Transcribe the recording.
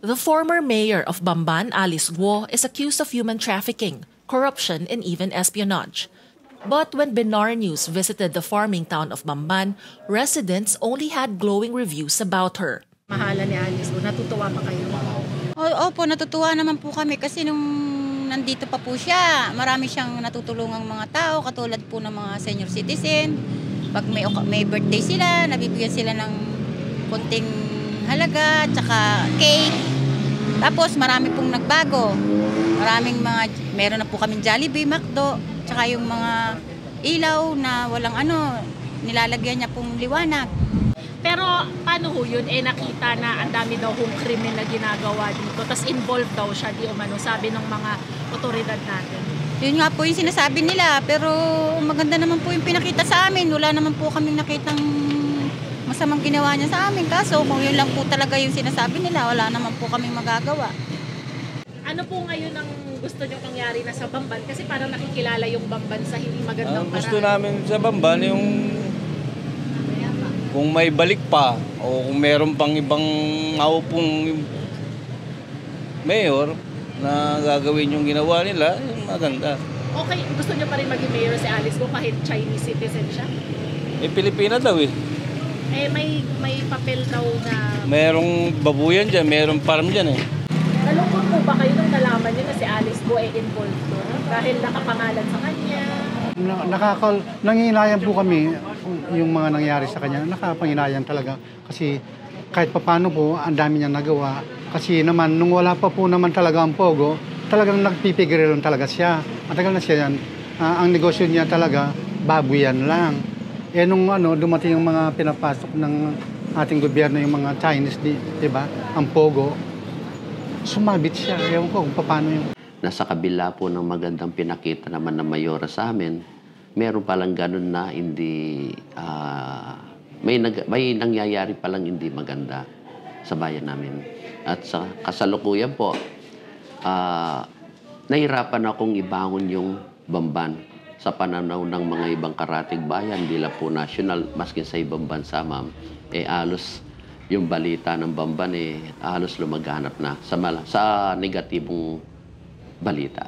The former mayor of Bamban, Alice Guo, is accused of human trafficking, corruption, and even espionage. But when Benar News visited the farming town of Bamban, residents only had glowing reviews about her. Mahala ni Alice Guo, natutuwa ba kayo? Opo, natutuwa naman po kami kasi nung nandito pa po siya, marami siyang natutulungang mga tao, katulad po ng mga senior citizen. Pag may birthday sila, nabibigyan sila ng konting halaga, tsaka cake. Tapos marami pong nagbago. Meron na po kaming Jollibee, McDo, tsaka yung mga ilaw na walang nilalagyan niya pong liwanag. Pero paano ho yun? Nakita na ang dami daw hong krimen na ginagawa dito. Tapos involved daw siya, di umano, sabi ng mga otoridad natin. Yun nga po yung sinasabi nila, pero maganda naman po yung pinakita sa amin. Wala naman po kaming nakitang masamang ginawa niya sa amin. Kaso kung yun lang po talaga yung sinasabi nila, wala naman po kaming magagawa. Ano po ngayon ang gusto niyo mangyari na sa Bamban? Kasi parang nakikilala yung Bamban sa hindi magandang paraan. Gusto namin sa Bamban yung kung may balik pa o kung meron pang ibang maupong mayor na gagawin yung ginawa nila, yung maganda. Okay, gusto niyo pa rin maging mayor si Alice Guo kahit Chinese citizen siya? Pilipina daw eh. May papel daw na... Merong babuyan dyan, merong farm dyan eh. Nalungkot po ba kayo nung nalaman niyo na si Alice Guo ay involved doon? Dahil nakapangalan sa kanya? Nangihinayan po kami yung mga nangyari sa kanya. Nakapanginayan talaga. Kasi kahit papano po, ang dami niya nagawa. Kasi naman, nung wala pa po naman talaga ang Pogo, talagang nagpipigil talaga siya. Matagal na siya yan. Ang negosyo niya talaga, babuyan lang. Nung dumating yung mga pinapasok ng ating gobyerno, yung mga Chinese, di ba? Ang Pogo, sumabit siya. Ewan ko kung paano yung... Nasa kabila po ng magandang pinakita naman ng mayora sa amin, meron palang ganun na hindi, may nangyayari palang hindi maganda sa bayan namin. At sa kasalukuyan po, nahirapan akong ibangon yung Bamban sa pananaw ng mga ibang karatig bayan, hindi lang po national, maski sa ibang bansa, ma'am, alos yung balita ng Bamban, halos lumaganap na sa negatibong balita.